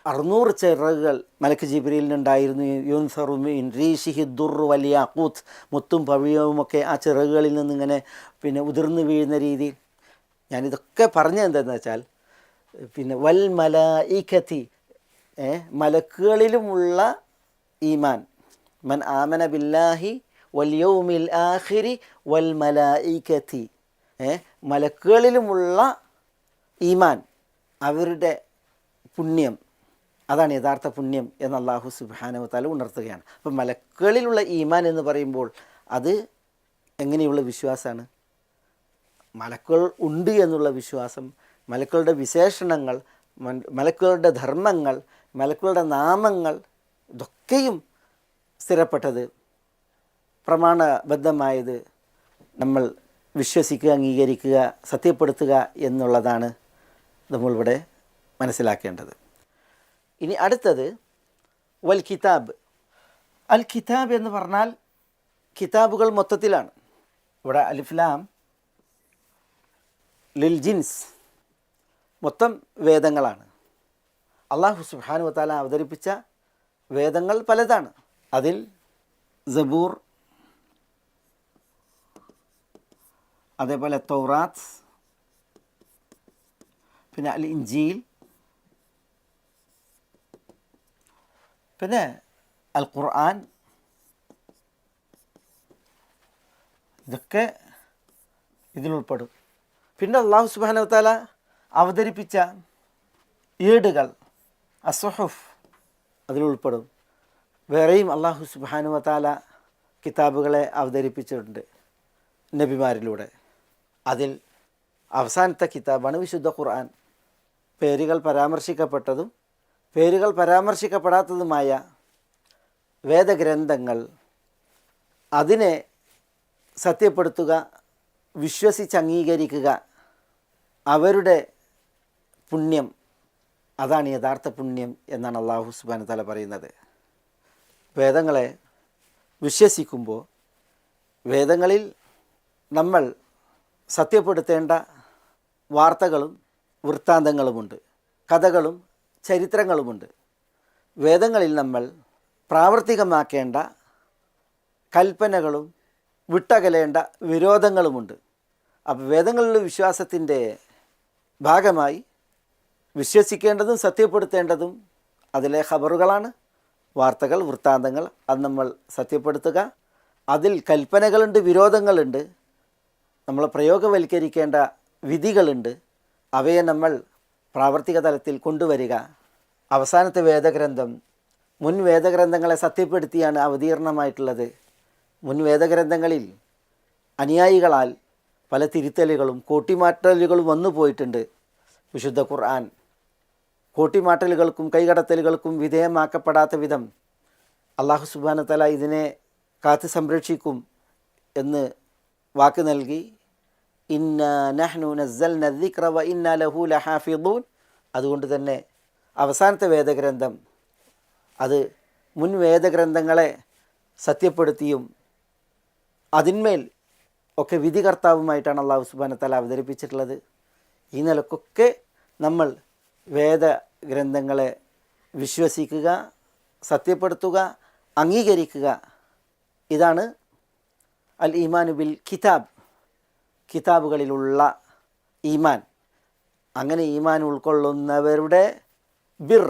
Speaker 2: 600 ചിറകുകൾ മലക്ക് ജിബ്രീലിനുണ്ടായിരുന്നു. യുൻസറു മിൻ റീഷിഹി ദുർറു വൽ യാഖൂത്ത്, മുത്തും പവിഴവുമൊക്കെ ആ ചിറകുകളിൽ നിന്നിങ്ങനെ ഉതിർന്നു വീഴുന്ന രീതിയിൽ. ഞാനിതൊക്കെ പറഞ്ഞത് എന്താണെന്ന് വെച്ചാൽ വൽ മലായികതി, മലക്കുകളിലുമുള്ള ഈമാൻ, മൻ ആമന ബില്ലാഹി വൽ യൗമിൽ ആഖിരി വൽ മലായികതി, മലക്കുകളിലുമുള്ള ഈമാൻ, അവരുടെ പുണ്യം, അതാണ് യഥാർത്ഥ പുണ്യം എന്ന് അല്ലാഹു സുബ്ഹാനഹു വ തആല ഉണർത്തുകയാണ്. അപ്പം മലക്കുകളിലുള്ള ഈമാൻ എന്ന് പറയുമ്പോൾ അത് എങ്ങനെയുള്ള വിശ്വാസമാണ്? മലക്കുകൾ ഉണ്ട് എന്നുള്ള വിശ്വാസം, മലക്കുകളുടെ വിശേഷണങ്ങൾ, മലക്കുകളുടെ ധർമ്മങ്ങൾ, മലക്കുകളുടെ നാമങ്ങൾ, ഇതൊക്കെയും സ്ഥിരപ്പെട്ടത്, പ്രമാണബദ്ധമായത് നമ്മൾ വിശ്വസിക്കുക, അംഗീകരിക്കുക, സത്യപ്പെടുത്തുക എന്നുള്ളതാണ് നമ്മളിവിടെ മനസ്സിലാക്കേണ്ടത്. ഇനി അടുത്തത് വൽ കിതാബ്. അൽ കിതാബ് എന്ന് പറഞ്ഞാൽ കിതാബുകൾ മൊത്തത്തിലാണ്. ഇവിടെ അലിഫ്ലാം ലിൽ ജിൻസ്, മൊത്തം വേദങ്ങളാണ്. അല്ലാഹു സുബ്ഹാനഹു വ തആല അവതരിപ്പിച്ച വേദങ്ങൾ പലതാണ്. അതിൽ സബൂർ, അതേപോലെ തൗറാത്ത്, പിന്നെ അൽ ഇൻജീൽ, പിന്നെ അൽ ഖുർആൻ, ഇതൊക്കെ ഇതിലുൾപ്പെടും. പിന്നെ അള്ളാഹു സുബ്ഹാനഹു വ തആല അവതരിപ്പിച്ച ഏടുകൾ, അസ്സുഹുഫ്, അതിലുൾപ്പെടും. വേറെയും അള്ളാഹു സുബ്ഹാനഹു വ തആല കിതാബുകളെ അവതരിപ്പിച്ചിട്ടുണ്ട് നബിമാരിലൂടെ. അതിൽ അവസാനത്തെ കിതാബാണ് വിശുദ്ധ ഖുർആൻ. പേരുകൾ പരാമർശിക്കപ്പെട്ടതും പേരുകൾ പരാമർശിക്കപ്പെടാത്തതുമായ വേദഗ്രന്ഥങ്ങൾ, അതിനെ സത്യപ്പെടുത്തുക, വിശ്വസിച്ച് അംഗീകരിക്കുക, അവരുടെ പുണ്യം, അതാണ് യഥാർത്ഥ പുണ്യം എന്നാണ് അല്ലാഹു സുബ്ഹാനഹു വ തആല പറയുന്നത്. വേദങ്ങളെ വിശ്വസിക്കുമ്പോൾ വേദങ്ങളിൽ നമ്മൾ സത്യപ്പെടുത്തേണ്ട വാർത്തകളും വൃത്താന്തങ്ങളുമുണ്ട്, കഥകളും ചരിത്രങ്ങളുമുണ്ട്. വേദങ്ങളിൽ നമ്മൾ പ്രാവർത്തികമാക്കേണ്ട കൽപ്പനകളും വിട്ടകലേണ്ട വിരോധങ്ങളുമുണ്ട്. അപ്പോൾ വേദങ്ങളിലെ വിശ്വാസത്തിൻ്റെ ഭാഗമായി വിശ്വസിക്കേണ്ടതും സത്യപ്പെടുത്തേണ്ടതും അതിലെ ഖബറുകളാണ്, വാർത്തകൾ, വൃത്താന്തങ്ങൾ. അത് നമ്മൾ സത്യപ്പെടുത്തുക. അതിൽ കൽപ്പനകളുണ്ട്, വിരോധങ്ങളുണ്ട്, നമ്മൾ പ്രയോഗവൽക്കരിക്കേണ്ട വിധികളുണ്ട്. അവയെ നമ്മൾ പ്രാവർത്തിക തലത്തിൽ കൊണ്ടുവരിക. അവസാനത്തെ വേദഗ്രന്ഥം മുൻ വേദഗ്രന്ഥങ്ങളെ സത്യപ്പെടുത്തിയാണ് അവതീർണമായിട്ടുള്ളത്. മുൻ വേദഗ്രന്ഥങ്ങളിൽ അനുയായികളാൽ പല തിരുത്തലുകളും കോട്ടിമാറ്റലുകളും വന്നു പോയിട്ടുണ്ട്. വിശുദ്ധ ഖുർആൻ കോട്ടിമാറ്റലുകൾക്കും കൈകടത്തലുകൾക്കും വിധേയമാക്കപ്പെടാത്ത വിധം അല്ലാഹു സുബ്ഹാനഹു വ തആല ഇതിനെ കാത്ത് സംരക്ഷിക്കും എന്ന് വാക്ക് നൽകി. ഇന്നാ നഹ്നു നസ്സൽന ദിക്റ വ ഇന്നാ ലഹു ലഹാഫിളൂൻ. അതുകൊണ്ട് തന്നെ അവസാനത്തെ വേദഗ്രന്ഥം അത് മുൻ വേദഗ്രന്ഥങ്ങളെ സത്യപ്പെടുത്തിയും അതിന്മേൽ ഒക്കെ വിധികർത്താവുമായിട്ടാണ് അല്ലാഹു സുബ്ഹാനഹു വ തആല അവതരിപ്പിച്ചിട്ടുള്ളത്. ഈ നിലക്കൊക്കെ നമ്മൾ വേദഗ്രന്ഥങ്ങളെ വിശ്വസിക്കുക, സത്യപ്പെടുത്തുക, അംഗീകരിക്കുക. ഇതാണ് അൽ ഈമാനു ബിൽ കിതാബ്, കിതാബുകളിലുള്ള ഈമാൻ. അങ്ങനെ ഈമാൻ ഉൾക്കൊള്ളുന്നവരുടെ ബിർ,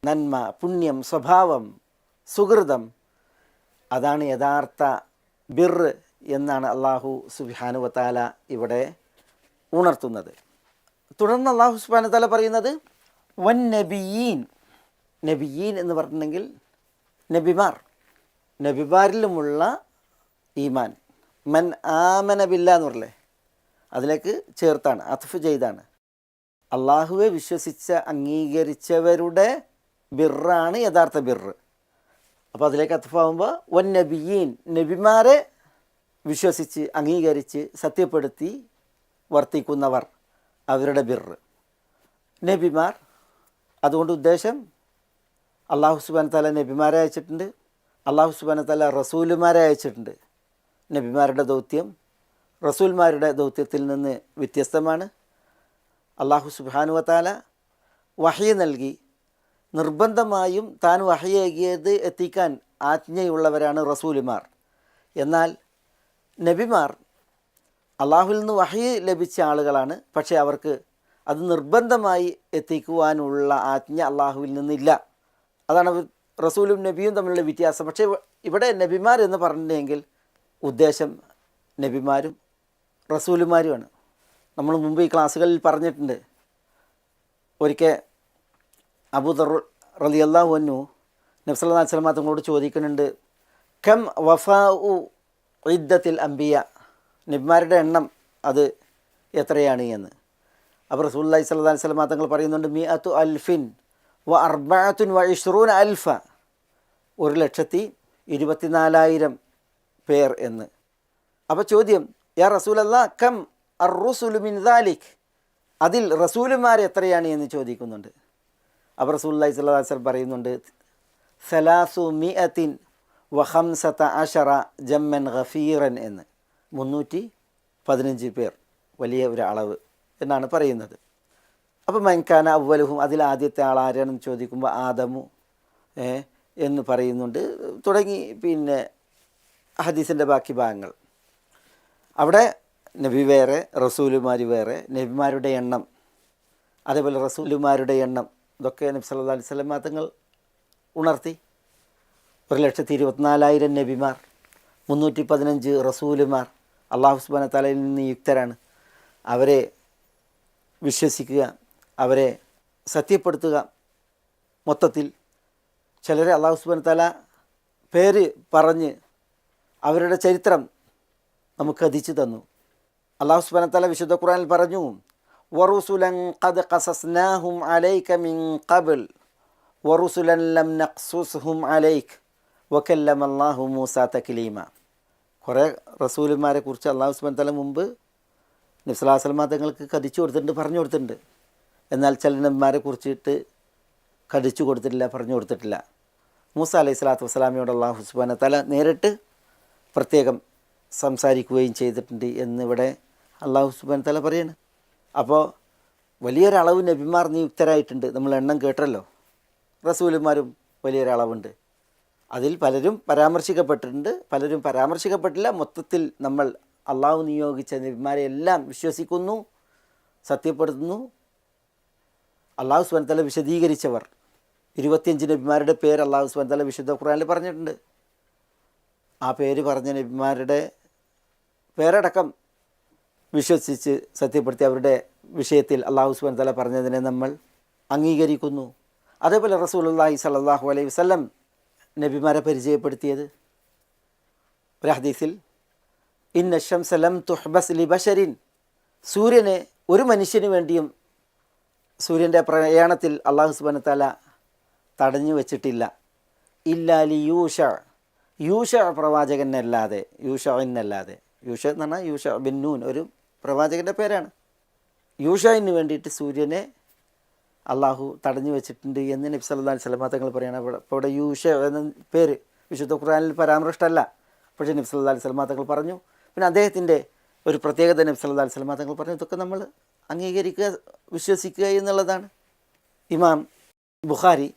Speaker 2: നന്മ, പുണ്യം, സ്വഭാവം, സുഹൃതം, അതാണ് യഥാർത്ഥ ബിർ എന്നാണ് അല്ലാഹു സുബ്ഹാനഹു വ തആല ഇവിടെ ഉണർത്തുന്നത്. തുടർന്ന് അല്ലാഹു സുബ്ഹാനഹു വ തആല പറയുന്നത് വൻ നബിയീൻ. നബിയീൻ എന്ന് പറഞ്ഞിട്ടുണ്ടെങ്കിൽ നബിമാർ, നബിമാരിലുമുള്ള ഈമാൻ. മൻ ആമന ബില്ലാ എന്ന് പറഞ്ഞില്ലേ, അതിലേക്ക് ചേർത്താണ്, അത്ഫ് ചെയ്താണ്. അള്ളാഹുവെ വിശ്വസിച്ച അംഗീകരിച്ചവരുടെ ബിറാണ് യഥാർത്ഥ ബിറ്. അപ്പോൾ അതിലേക്ക് അത്ഫാവുമ്പോൾ വൻ നബിയീൻ, നബിമാരെ വിശ്വസിച്ച് അംഗീകരിച്ച് സത്യപ്പെടുത്തി വർത്തിക്കുന്നവർ, അവരുടെ ബിറ് നബിമാർ. അതുകൊണ്ട് ഉദ്ദേശം അല്ലാഹു സുബ്ഹാനഹു വ തആല നബിമാരെ അയച്ചിട്ടുണ്ട്, അല്ലാഹു സുബ്ഹാനഹു വ തആല റസൂലുമാരെ അയച്ചിട്ടുണ്ട്. നബിമാരുടെ ദൗത്യം റസൂൽമാരുടെ ദൗത്യത്തിൽ നിന്ന് വ്യത്യസ്തമാണ്. അല്ലാഹു സുബ്ഹാനഹു വ തആല വഹ്യ് നൽകി നിർബന്ധമായും താൻ വഹ്യേകിയത് എത്തിക്കാൻ ആജ്ഞയുള്ളവരാണ് റസൂലുമാർ. എന്നാൽ നബിമാർ അള്ളാഹുവിൽ നിന്ന് വഹ്യ് ലഭിച്ച ആളുകളാണ്, പക്ഷേ അവർക്ക് അത് നിർബന്ധമായി എത്തിക്കുവാനുള്ള ആജ്ഞ അള്ളാഹുവിൽ നിന്നില്ല. അതാണ് റസൂലും നബിയും തമ്മിലുള്ള വ്യത്യാസം. പക്ഷേ ഇവിടെ നബിമാർ എന്ന് പറഞ്ഞിട്ടുണ്ടെങ്കിൽ ഉദ്ദേശം നബിമാരും റസൂലുമാരുമാണ്. നമ്മൾ മുമ്പ് ഈ ക്ലാസ്സുകളിൽ പറഞ്ഞിട്ടുണ്ട്. ഒരിക്കൽ അബൂദർ റളിയല്ലാഹു അൻഹു നബി സല്ലല്ലാഹു അലൈഹി വസല്ലം തങ്ങളോട് ചോദിക്കുന്നുണ്ട്, കം വഫാഉ ഇദ്ദത്തിൽ അംബിയ, നബിമാരുടെ എണ്ണം അത് എത്രയാണ് എന്ന്. അപ്പോൾ റസൂലുള്ളാഹി സ്വല്ലല്ലാഹു അലൈഹി വസല്ലം തങ്ങൾ പറയുന്നുണ്ട്, മിഅതു അൽഫിൻ വ അർബഅത്തുൻ വ ഇശ്റൂന അൽഫ, 1,24,000 പേർ എന്ന്. അപ്പോൾ ചോദ്യം, യാ റസൂലല്ലാഹ് കം അർ-റുസുലു മിൻ ദാലിക്, അതിൽ റസൂലുമാർ എത്രയാണ് എന്ന് ചോദിക്കുന്നുണ്ട്. അപ്പോൾ റസൂലുള്ളാഹി സ്വല്ലല്ലാഹു അലൈഹി വസല്ലം പറയുന്നുണ്ട്, 315 ജമ്മൻ ഗഫീറൻ എന്ന്, 315 പേർ, വലിയ ഒരു അളവ് എന്നാണ് പറയുന്നത്. അപ്പോൾ മൻകാന അവ്വലുഹും, അതിൽ ആദ്യത്തെ ആൾ ആരാണെന്ന് ചോദിക്കുമ്പോൾ ആദമു എന്ന് പറയുന്നുണ്ട്. തുടങ്ങി പിന്നെ ഹദീസിൻ്റെ ബാക്കി ഭാഗങ്ങൾ. അവിടെ നബി വേറെ, റസൂലുമാർ വേറെ, നബിമാരുടെ എണ്ണം, അതേപോലെ റസൂലുമാരുടെ എണ്ണം, ഇതൊക്കെ നബി സല്ലല്ലാഹു അലൈഹി വസല്ലം തങ്ങൾ ഉണർത്തി. 1,24,000 നബിമാർ, 315 റസൂലുമാർ അള്ളാഹു സുബ്ഹാനഹു വ തആലയിൽ നിന്ന് യുക്തരാണ്. അവരെ വിശ്വസിക്കുക, അവരെ സത്യപ്പെടുത്തുക. മൊത്തത്തിൽ ചിലരെ അള്ളാഹു സുബ്ഹാനഹു വ തആല പേര് പറഞ്ഞ് അവരുടെ ചരിത്രം നമുക്ക് എത്തിച്ചു തന്നു. അള്ളാഹു സുബ്ഹാനഹു വ തആല വിശുദ്ധ ഖുർആനിൽ പറഞ്ഞു, വറുസുലൻ ഖദ് ഖസസ്നാഹും അലൈക മിൻ ഖബ്ൽ വറുസുലൻ ലം നഖ്സുസ്ഹും അലൈക വകല്ലമല്ലാഹു മൂസ തക്ലീമ. കുറേ റസൂലുമാരെ കുറിച്ച് അള്ളാഹു സുബ്ഹാനഹു വ തആല മുമ്പ് നബി സല്ലല്ലാഹു അലൈഹി വസല്ലം തങ്ങൾക്ക് കഥിച്ചു കൊടുത്തിട്ടുണ്ട്, പറഞ്ഞു കൊടുത്തിട്ടുണ്ട്. എന്നാൽ ചില നബിമാരെ കുറിച്ചിട്ട് കഥിച്ചു കൊടുത്തിട്ടില്ല, പറഞ്ഞു കൊടുത്തിട്ടില്ല. മൂസ അലൈഹി സ്വലാത്തു വസ്സലാമയോട് അള്ളാഹു സുബ്ഹാനഹു വ തആല നേരിട്ട് പ്രത്യേകം സംസാരിക്കുകയും ചെയ്തിട്ടുണ്ട് എന്നിവിടെ അള്ളാഹു സുബ്ഹാനഹു വ തആല പറയാണ്. അപ്പോൾ വലിയൊരളവ് നബിമാർ നിയുക്തരായിട്ടുണ്ട്. നമ്മൾ എണ്ണം കേട്ടല്ലോ. റസൂലുമാരും വലിയൊരളവുണ്ട്. അതിൽ പലരും പരാമർശിക്കപ്പെട്ടിട്ടുണ്ട്, പലരും പരാമർശിക്കപ്പെട്ടില്ല. മൊത്തത്തിൽ നമ്മൾ അള്ളാഹു നിയോഗിച്ച നബിമാരെ എല്ലാം വിശ്വസിക്കുന്നു, സത്യപ്പെടുത്തുന്നു. അള്ളാഹു സുബ്ഹാനഹു വ തആല വിശദീകരിച്ചവർ 25 നബിമാരുടെ പേര് അള്ളാഹു സുബ്ഹാനഹു വ തആല വിശുദ്ധ ഖുർആനിൽ പറഞ്ഞിട്ടുണ്ട്. ആ പേര് പറഞ്ഞ നബിമാരുടെ പേരടക്കം വിശ്വസിച്ച് സത്യപ്പെടുത്തി അവരുടെ വിഷയത്തിൽ അള്ളാഹു സുബ്ഹാനഹു വ തആല പറഞ്ഞതിനെ നമ്മൾ അംഗീകരിക്കുന്നു. അതേപോലെ റസൂലുള്ളാഹി സ്വല്ലല്ലാഹു അലൈഹി വസല്ലം നബിമാരെ പരിചയപ്പെടുത്തിയത് ഒരു ഹദീസിൽ, ഇന്ന ശംസ ലം തുഹ്ബസ് ലി ബശരിൻ, സൂര്യനെ ഒരു മനുഷ്യന് വേണ്ടിയും സൂര്യൻ്റെ പ്രയാണത്തിൽ അള്ളാഹു സുബ്ഹാനഹു വ തആല തടഞ്ഞു വച്ചിട്ടില്ല. ഇല്ലാ ലി യൂഷ, യൂഷ പ്രവാചകനല്ലാതെ, യൂഷഅന്നല്ലാതെ. യൂഷ എന്ന് പറഞ്ഞാൽ യൂഷ ബിൻ നൂൻ, ഒരു പ്രവാചകൻ്റെ പേരാണ്. യൂഷന് വേണ്ടിയിട്ട് സൂര്യനെ അള്ളാഹു തടഞ്ഞു വെച്ചിട്ടുണ്ട് എന്ന് നബി സല്ലല്ലാഹു അലൈഹി വസല്ലം തങ്ങൾ പറയുകയാണ്. അപ്പോൾ ഇവിടെ യൂഷ എന്ന പേര് വിശുദ്ധ ഖുർആനിൽ പരാമർശമല്ല, പക്ഷേ നബി സല്ലല്ലാഹു അലൈഹി വസല്ലം തങ്ങൾ പറഞ്ഞു. പിന്നെ അദ്ദേഹത്തിൻ്റെ ഒരു പ്രത്യേകത നബി സല്ലല്ലാഹു അലൈഹി വസല്ലം തങ്ങൾ പറഞ്ഞു. ഇതൊക്കെ നമ്മൾ അംഗീകരിക്കുക, വിശ്വസിക്കുക എന്നുള്ളതാണ്. ഇമാം ബുഖാരി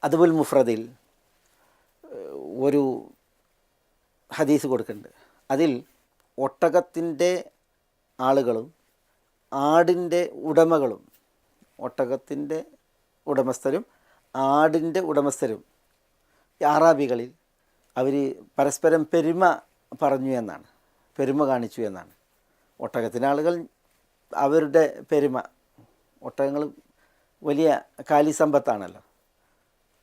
Speaker 2: അദ്ബുൽ മുഫ്രദിൽ ഒരു ഹദീസ് കൊടുക്കുന്നുണ്ട്. അതിൽ ഒട്ടകത്തിൻ്റെ ആളുകളും ആടിൻ്റെ ഉടമകളും, ഒട്ടകത്തിൻ്റെ ഉടമസ്ഥരും ആടിൻ്റെ ഉടമസ്ഥരും അറാബികളിൽ അവർ പരസ്പരം പെരുമ പറഞ്ഞു എന്നാണ്, പെരുമ കാണിച്ചു എന്നാണ്. ഒട്ടകത്തിൻ്റെ ആളുകൾ അവരുടെ പെരുമ, ഒട്ടകങ്ങൾ വലിയ കാലി സമ്പത്താണല്ലോ.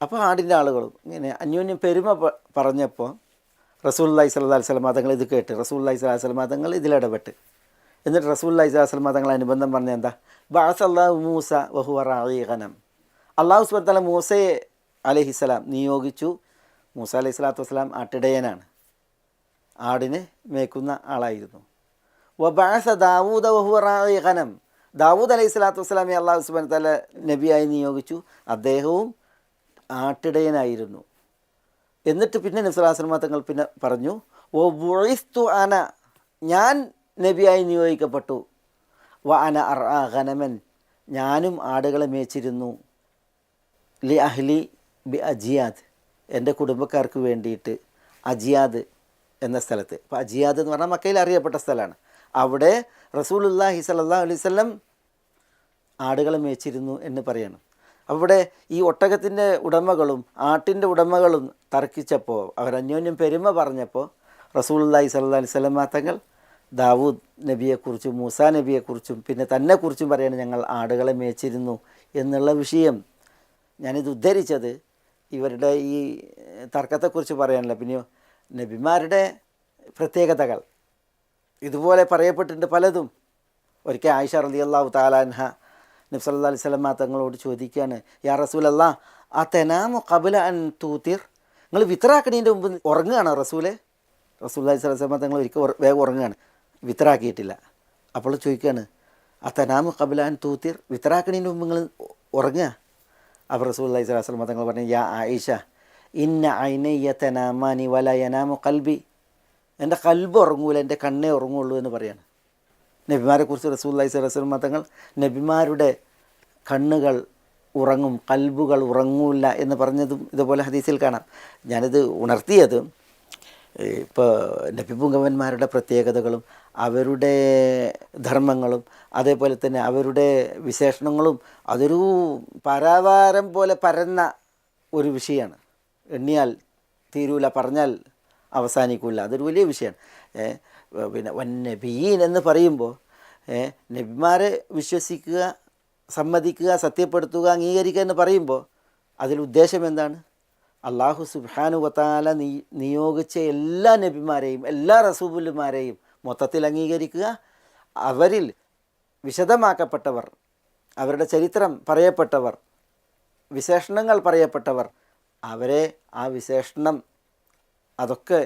Speaker 2: അപ്പോൾ ആടിൻ്റെ ആളുകളും ഇങ്ങനെ അന്യോന്യം പെരുമ പറഞ്ഞപ്പോൾ റസൂലുള്ളാഹി സ്വല്ലല്ലാഹു അലൈഹി വസല്ലം തങ്ങൾ ഇത് കേട്ട് റസൂലുള്ളാഹി സ്വല്ലല്ലാഹു അലൈഹി വസല്ലം തങ്ങൾ ഇതിലിടപെട്ട്, എന്നിട്ട് റസൂലുള്ളാഹി സ്വല്ലല്ലാഹു അലൈഹി വസല്ലം തങ്ങൾ അനുബന്ധം പറഞ്ഞ എന്താ, ബഅസല്ലാഹു മൂസ വഹുവ റാഇ ഗനം. അല്ലാഹു സുബ്ഹാനഹു വ തആല മൂസയെ അലൈഹിസ്സലാം നിയോഗിച്ചു. മൂസ അലൈഹി സ്വലാത്തു വസ്സലാം ആട്ടിടയനാണ്, ആടിനെ മേക്കുന്ന ആളായിരുന്നു. വബഅസ ദാവൂദ വഹുവ റാഇ ഗനം. ദാവൂദ് അലൈഹി സ്വലാത്തു വസ്സലാമെ അല്ലാഹു സുബ്ഹാനഹു വ തആല നബിയായി നിയോഗിച്ചു, അദ്ദേഹവും ആട്ടിടയനായിരുന്നു. എന്നിട്ട് പിന്നെ നബി സല്ലല്ലാഹു അലൈഹി വസല്ലം തങ്ങൾ പിന്നെ പറഞ്ഞു, വ ബുഇസ്തു അന, ഞാൻ നബിയായി നിയോഗിക്കപ്പെട്ടു. വ അന അർആ ഗനമൻ, ഞാനും ആടുകളെ മേച്ചിരുന്നു. ലി അഹ്ലി ബി അജിയാദ്, എൻ്റെ കുടുംബക്കാർക്ക് വേണ്ടിയിട്ട് അജിയാദ് എന്ന സ്ഥലത്ത്. അപ്പോൾ അജിയാദ് എന്ന് പറഞ്ഞാൽ മക്കയിൽ അറിയപ്പെട്ട സ്ഥലമാണ്. അവിടെ റസൂലുള്ളാഹി സ്വല്ലല്ലാഹു അലൈഹി വസല്ലം ആടുകളെ മേച്ചിരുന്നു എന്ന് പറയണം. അവിടെ ഈ ഒട്ടകത്തിൻ്റെ ഉടമകളും ആട്ടിൻ്റെ ഉടമകളും തർക്കിച്ചപ്പോൾ, അവരന്യോന്യം പെരുമ പറഞ്ഞപ്പോൾ റസൂലുള്ളാഹി സ്വല്ലല്ലാഹു അലൈഹി വസല്ലം തങ്ങൾ ദാവൂദ് നബിയെക്കുറിച്ചും മൂസാ നബിയെക്കുറിച്ചും പിന്നെ തന്നെക്കുറിച്ചും പറയാണ്, ഞങ്ങൾ ആടുകളെ മേച്ചിരുന്നു എന്നുള്ള വിഷയം. ഞാനിത് ഉദ്ധരിച്ചത് ഇവരുടെ ഈ തർക്കത്തെക്കുറിച്ച് പറയാനല്ല, പിന്നെയോ നബിമാരുടെ പ്രത്യേകതകൾ ഇതുപോലെ പറയപ്പെട്ടിട്ടുണ്ട് പലതും. ഒരിക്കൽ ആയിഷ റളിയല്ലാഹു തആല അൻഹ നബി സല്ലല്ലാഹു അലൈഹി വസല്ലം തങ്ങളോട് ചോദിക്കുകയാണ്, യാ റസൂലല്ലാഹ് അതനാമു ഖബ്ല അൻ തൂതിർ, നിങ്ങൾ വിത്രാക്കണീൻ്റെ മുമ്പ് ഉറങ്ങുകയാണോ റസൂലെ? റസൂലുള്ളാഹി സ്വല്ലല്ലാഹു അലൈഹി വസല്ലം തങ്ങൾ ഒരിക്കൽ വേഗം ഉറങ്ങുകയാണ്, വിത്രാക്കിയിട്ടില്ല. അപ്പോൾ ചോദിക്കുകയാണ്, അതനാമു ഖബ്ല അൻ തൂതിർ, വിത്രാക്കണീൻ്റെ മുമ്പ് നിങ്ങൾ ഉറങ്ങുക? അപ്പോൾ റസൂലുള്ളാഹി സ്വല്ലല്ലാഹു അലൈഹി വസല്ലം തങ്ങൾ പറഞ്ഞു, യാ ആയിഷ ഇന്ന ഐനയ്യ തനാമാനി വല യനാമു ഖൽബി, എൻ്റെ കൽബ് ഉറങ്ങൂല, എൻ്റെ കണ്ണേ ഉറങ്ങുള്ളൂ എന്ന് പറയാണ്. നബിമാരെക്കുറിച്ച് റസൂലുള്ളാഹി സ്വല്ലല്ലാഹു അലൈഹി വസല്ലം തങ്ങൾ നബിമാരുടെ കണ്ണുകൾ ഉറങ്ങും, കൽബുകൾ ഉറങ്ങൂല എന്ന് പറഞ്ഞതും ഇതുപോലെ ഹദീസിൽ കാണാം. ഞാനിത് ഉണർത്തിയത് ഇപ്പോൾ നബിപുങ്കവന്മാരുടെ പ്രത്യേകതകളും അവരുടെ ധർമ്മങ്ങളും അതേപോലെ തന്നെ അവരുടെ വിശേഷണങ്ങളും അതൊരു പരാവാരം പോലെ പരന്ന ഒരു വിഷയമാണ്. എണ്ണിയാൽ തീരൂല, പറഞ്ഞാൽ അവസാനിക്കില്ല. അതൊരു വലിയ വിഷയമാണ്. പിന്നെ വന്നബീൻ എന്ന് പറയുമ്പോൾ നബിമാരെ വിശ്വസിക്കുക, സമ്മതിക്കുക, സത്യപ്പെടുത്തുക, അംഗീകരിക്കുക എന്ന് പറയുമ്പോൾ അതിൽ ഉദ്ദേശം എന്താണ്? അള്ളാഹു സുബ്ഹാനഹു വ തആല നിയോഗിച്ച എല്ലാ നബിമാരെയും എല്ലാ റസൂലുമാരെയും മൊത്തത്തിൽ അംഗീകരിക്കുക, അവരിൽ വിശദമാക്കപ്പെട്ടവർ, അവരുടെ ചരിത്രം പറയപ്പെട്ടവർ, വിശേഷണങ്ങൾ പറയപ്പെട്ടവർ, അവരെ ആ വിശേഷണം അതൊക്കെ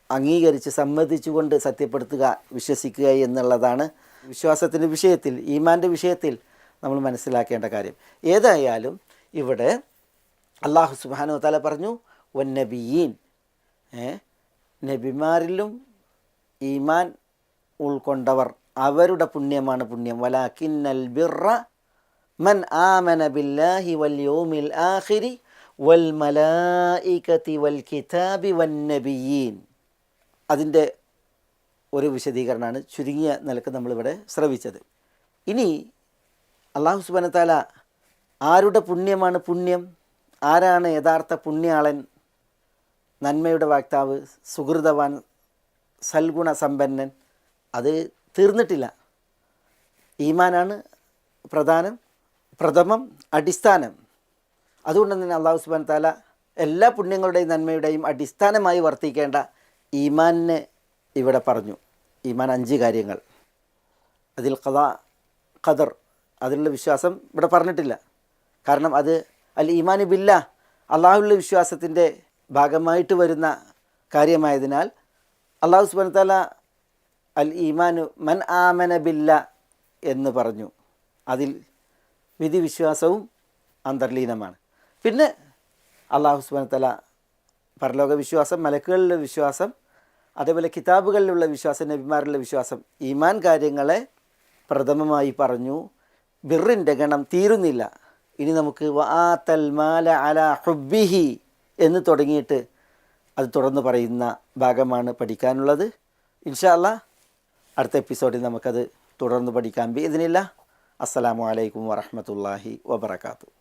Speaker 2: അംഗീകരിച്ച് സമ്മതിച്ചുകൊണ്ട് സത്യപ്പെടുത്തുക, വിശ്വസിക്കുക എന്നുള്ളതാണ് വിശ്വാസത്തിൻ്റെ വിഷയത്തിൽ, ഈമാൻ്റെ വിഷയത്തിൽ നമ്മൾ മനസ്സിലാക്കേണ്ട കാര്യം. ഏതായാലും ഇവിടെ അള്ളാഹു സുബ്ഹാനഹു വ തആല പറഞ്ഞു വന്നബിയീൻ, നബിമാരിലും ഈമാൻ ഉൾക്കൊണ്ടവർ, അവരുടെ പുണ്യമാണ് പുണ്യം. വലാകിന്നൽ ബിർറ മൻ ആമന ബില്ലാഹി വൽ യൗമിൽ ആഖിരി വൽ മലായികതി വൽ കിതാബി വന്നബിയീൻ. അതിൻ്റെ ഒരു വിശദീകരണമാണ് ചുരുങ്ങിയ നിലക്ക് നമ്മളിവിടെ ശ്രവിച്ചത്. ഇനി അള്ളാഹു സുബ്ഹാനഹു വ തആല ആരുടെ പുണ്യമാണ് പുണ്യം, ആരാണ് യഥാർത്ഥ പുണ്യാളൻ, നന്മയുടെ വാക്താവ്, സുഹൃതവാൻ, സൽഗുണ സമ്പന്നൻ, അത് തീർന്നിട്ടില്ല. ഈമാനാണ് പ്രഥമം, അടിസ്ഥാനം. അതുകൊണ്ട് തന്നെ അള്ളാഹു സുബ്ഹാനഹു വ തആല എല്ലാ പുണ്യങ്ങളുടെയും നന്മയുടെയും അടിസ്ഥാനമായി വർത്തിക്കേണ്ട ഈമാനിനെ ഇവിടെ പറഞ്ഞു. ഈമാൻ 5 കാര്യങ്ങൾ. അതിൽ ഖദർ, അതിലുള്ള വിശ്വാസം ഇവിടെ പറഞ്ഞിട്ടില്ല. കാരണം അത് അൽ ഈമാനു ബില്ലാ, അള്ളാഹുവിലുള്ള വിശ്വാസത്തിൻ്റെ ഭാഗമായിട്ട് വരുന്ന കാര്യമായതിനാൽ അള്ളാഹു സുബ്ഹാനഹു വ തആല അൽ ഈമാനു മൻ ആമന ബില്ലാ എന്ന് പറഞ്ഞു. അതിൽ വിധി വിശ്വാസവും അന്തർലീനമാണ്. പിന്നെ അള്ളാഹു സുബ്ഹാനഹു വ തആല പരലോക വിശ്വാസം, മലക്കുകളിലുള്ള വിശ്വാസം, അതേപോലെ കിതാബുകളിലുള്ള വിശ്വാസം, നബിമാരിലുള്ള വിശ്വാസം, ഈമാൻ കാര്യങ്ങളെ പ്രഥമമായി പറഞ്ഞു. ബിറിൻ്റെ ഗണം തീരുന്നില്ല. ഇനി നമുക്ക് വആതൽ മാല അലാ ഹുബ്ബിഹി എന്ന് തുടങ്ങിയിട്ട് അത് തുടർന്ന് പറയുന്ന ഭാഗമാണ് പഠിക്കാനുള്ളത്. ഇൻഷാ അല്ലാഹ് അടുത്ത എപ്പിസോഡിൽ നമുക്കത് തുടർന്ന് പഠിക്കാം. ബിഇദ്നില്ലാഹ്. അസ്സലാമു അലൈക്കും വറഹ്മത്തുള്ളാഹി വബറകാതുഹു.